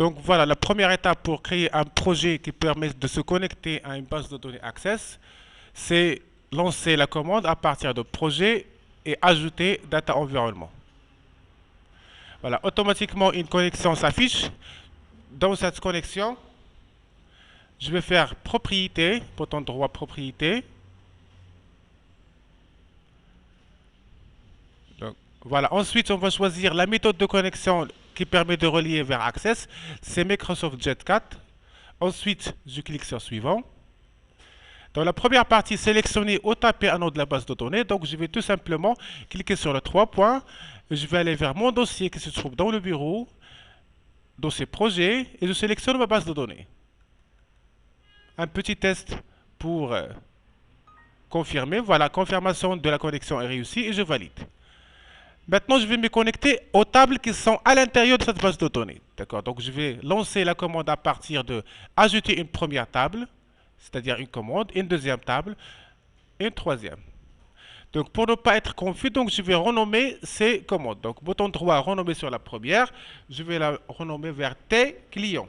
Donc voilà, la première étape pour créer un projet qui permet de se connecter à une base de données Access, c'est lancer la commande à partir de projet et ajouter data environnement. Voilà, automatiquement une connexion s'affiche. Dans cette connexion, je vais faire propriété, bouton droit propriété. Donc, voilà, ensuite on va choisir la méthode de connexion qui permet de relier vers Access. C'est Microsoft Jetcat. Ensuite, je clique sur suivant. Dans la première partie, sélectionner ou taper un nom de la base de données. Donc, je vais tout simplement cliquer sur les 3 points. Je vais aller vers mon dossier qui se trouve dans le bureau, dossier projet, et je sélectionne ma base de données. Un petit test pour confirmer. Voilà, confirmation de la connexion est réussie et je valide. Maintenant, je vais me connecter aux tables qui sont à l'intérieur de cette base de données. D'accord? Donc, je vais lancer la commande à partir de ajouter une première table, c'est-à-dire une commande, une deuxième table, et une troisième. Donc, pour ne pas être confus, donc, je vais renommer ces commandes. Donc, bouton droit, renommer sur la première. Je vais la renommer vers T client.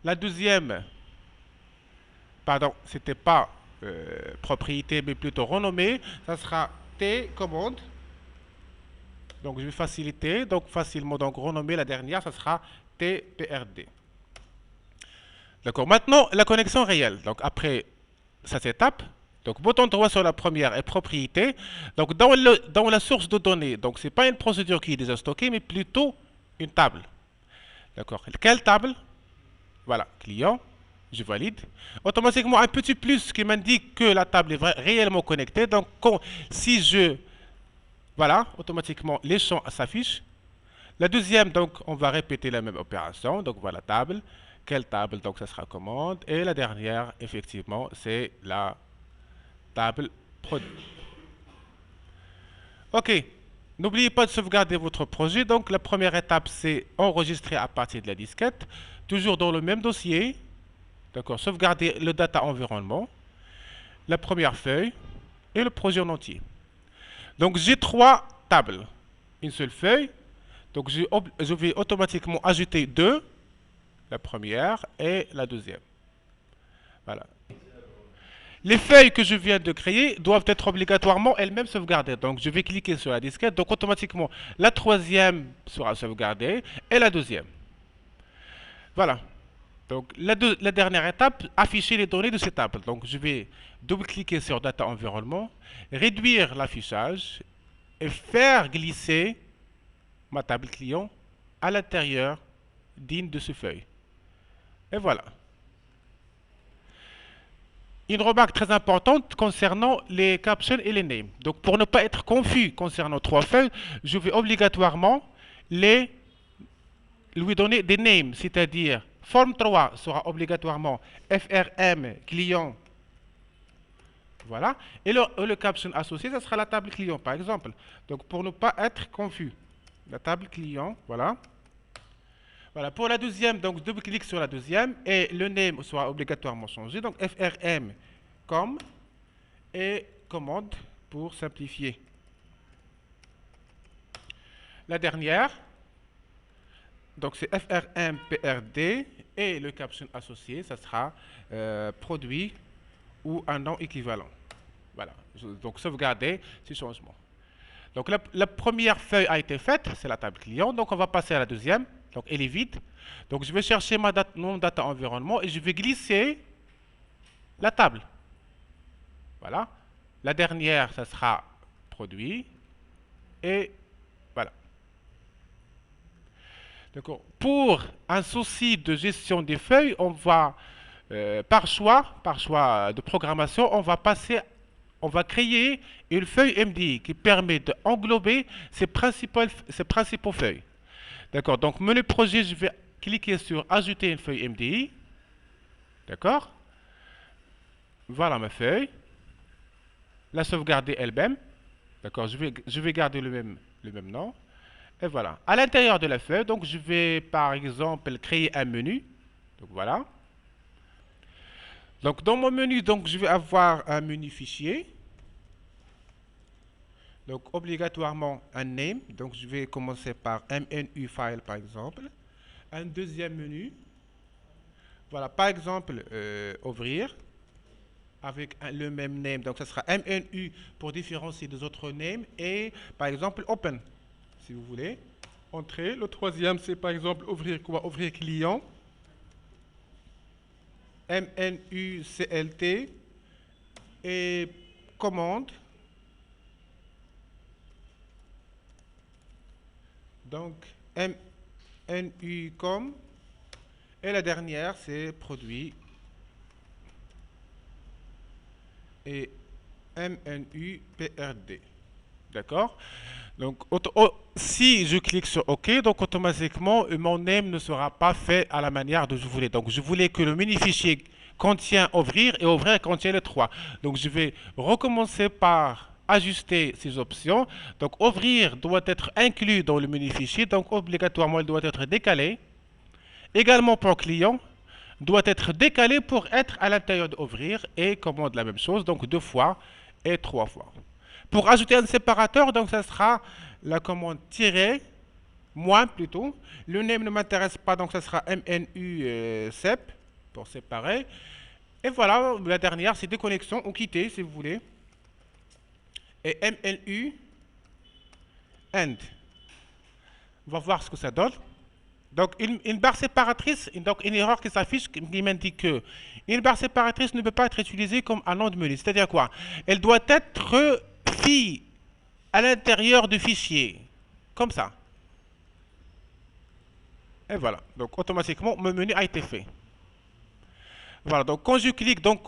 La deuxième, pardon, c'était pas propriété, mais plutôt renommée. Ça sera T commande. Donc, je vais faciliter. Donc, facilement, donc, renommer la dernière, ça sera TPRD. D'accord. Maintenant, la connexion réelle. Donc, après cette étape, donc, bouton droit sur la première est propriété. Donc, dans la source de données, donc, ce n'est pas une procédure qui est déjà stockée, mais plutôt une table. D'accord. Quelle table? Voilà, client. Je valide. Automatiquement, un petit plus qui m'indique que la table est réellement connectée. Donc, si je... Voilà, automatiquement, les champs s'affichent. La deuxième, donc, on va répéter la même opération. Donc, voilà, table. Quelle table? Donc, ça sera commande. Et la dernière, effectivement, c'est la table produit. OK. N'oubliez pas de sauvegarder votre projet. Donc, la première étape, c'est enregistrer à partir de la disquette. Toujours dans le même dossier. D'accord. Sauvegarder le data environnement, la première feuille et le projet en entier. Donc, j'ai 3 tables. Une seule feuille. Donc, je vais automatiquement ajouter 2. La première et la deuxième. Voilà. Les feuilles que je viens de créer doivent être obligatoirement elles-mêmes sauvegardées. Donc, je vais cliquer sur la disquette. Donc, automatiquement, la troisième sera sauvegardée et la deuxième. Voilà. Donc, la dernière étape, afficher les données de cette table. Donc, je vais double-cliquer sur Data Environnement, réduire l'affichage et faire glisser ma table client à l'intérieur d'une de ces feuilles. Et voilà. Une remarque très importante concernant les captions et les names. Donc, pour ne pas être confus concernant 3 feuilles, je vais obligatoirement lui donner des names, c'est-à-dire forme 3 sera obligatoirement FRM client. Voilà. Et le caption associé, ce sera la table client, par exemple. Donc, pour ne pas être confus, la table client, voilà. Voilà, pour la deuxième, donc double-clic sur la deuxième et le name sera obligatoirement changé. Donc FRM comme et commande pour simplifier. La dernière, donc c'est FRM PRD et le caption associé, ça sera produit ou un nom équivalent. Voilà, donc sauvegarder ces changements. Donc la première feuille a été faite, c'est la table client. Donc on va passer à la deuxième. Donc elle est vide. Donc je vais chercher mon data environnement et je vais glisser la table. Voilà. La dernière, ça sera produit. Et voilà. Pour un souci de gestion des feuilles, on va, par choix de programmation, on va créer une feuille MDI qui permet d'englober ces principaux feuilles. D'accord. Donc, menu projet, je vais cliquer sur ajouter une feuille MDI. D'accord. Voilà ma feuille. La sauvegarder elle-même. D'accord. Je vais garder le même nom. Et voilà. À l'intérieur de la feuille, donc je vais par exemple créer un menu. Donc voilà. Donc dans mon menu, donc je vais avoir un menu fichier. Donc, obligatoirement un name. Donc, je vais commencer par mnu file, par exemple. Un deuxième menu. Voilà, par exemple, ouvrir avec le même name. Donc, ça sera mnu pour différencier des autres names. Et, par exemple, open, si vous voulez. Entrée. Le troisième, c'est par exemple ouvrir quoi? Ouvrir client. mnu clt. Et commande. Donc, mnu com. Et la dernière, c'est produit. Et mnu prd. D'accord? Donc, si je clique sur OK, donc automatiquement, mon name ne sera pas fait à la manière dont je voulais. Donc, je voulais que le mini fichier contient ouvrir et ouvrir contient les 3. Donc, je vais recommencer par ajuster ces options. Donc, ouvrir doit être inclus dans le mini fichier. Donc, obligatoirement, il doit être décalé. Également pour client, doit être décalé pour être à l'intérieur d'ouvrir et commande la même chose, donc 2 fois et 3 fois. Pour ajouter un séparateur, donc ça sera la commande tiret, moins plutôt. Le name ne m'intéresse pas, donc ça sera mnu sep pour séparer. Et voilà, la dernière, c'est déconnexion ou quitter si vous voulez. Et mnu end. On va voir ce que ça donne. Donc, une barre séparatrice, donc une erreur qui s'affiche qui m'indique que une barre séparatrice ne peut pas être utilisée comme un nom de menu. C'est-à-dire quoi? Elle doit être fille à l'intérieur du fichier. Comme ça. Et voilà. Donc, automatiquement, mon menu a été fait. Voilà. Donc, quand je clique donc,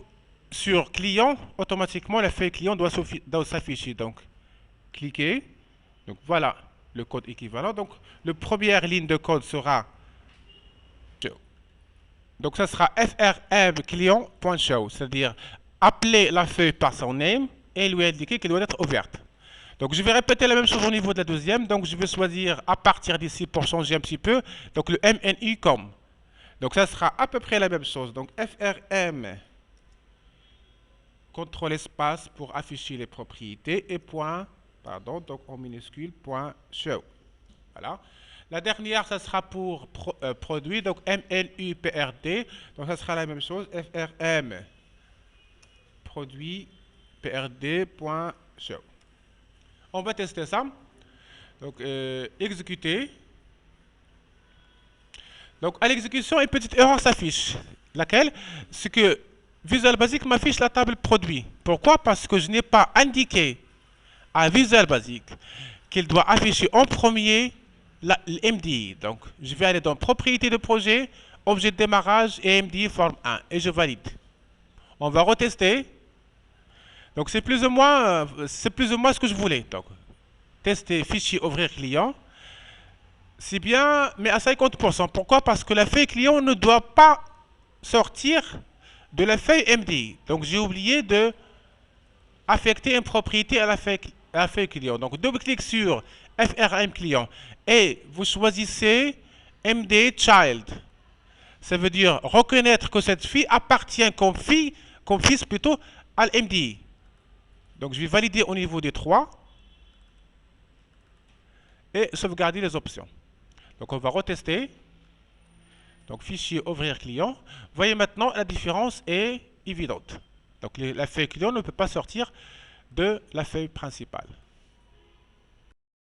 sur client, automatiquement, la feuille client doit s'afficher. Donc, cliquez. Donc, voilà le code équivalent. Donc, la première ligne de code sera donc ça sera frm client.show, c'est-à-dire appeler la feuille par son name et lui indiquer qu'elle doit être ouverte. Donc je vais répéter la même chose au niveau de la deuxième. Donc je vais choisir à partir d'ici pour changer un petit peu. Donc le mnu com. Donc ça sera à peu près la même chose. Donc frm contrôle espace pour afficher les propriétés et point, pardon, donc en minuscule, point show. Voilà. La dernière, ça sera pour produit, donc mnu prd. Donc ça sera la même chose, frm produit prd.show. On va tester ça. Donc exécuter. Donc à l'exécution, une petite erreur s'affiche. Laquelle? C'est que Visual Basic m'affiche la table produit. Pourquoi? Parce que je n'ai pas indiqué à Visual Basic qu'il doit afficher en premier le MDI. Donc, je vais aller dans Propriétés de projet, Objet de démarrage et MDI forme 1. Et je valide. On va retester. Donc, c'est plus ou moins ce que je voulais. Donc, tester fichier ouvrir client. C'est bien, mais à 50%. Pourquoi? Parce que la feuille client ne doit pas sortir de la feuille MDI. Donc, j'ai oublié de affecter une propriété à la feuille client. Donc, double-clic sur FRM client et vous choisissez MD Child. Ça veut dire reconnaître que cette fille appartient comme fils plutôt à l'MDI. Donc, je vais valider au niveau des 3 et sauvegarder les options. Donc, on va retester. Donc, fichier ouvrir client. Vous voyez maintenant, la différence est évidente. Donc, la feuille client ne peut pas sortir de la feuille principale.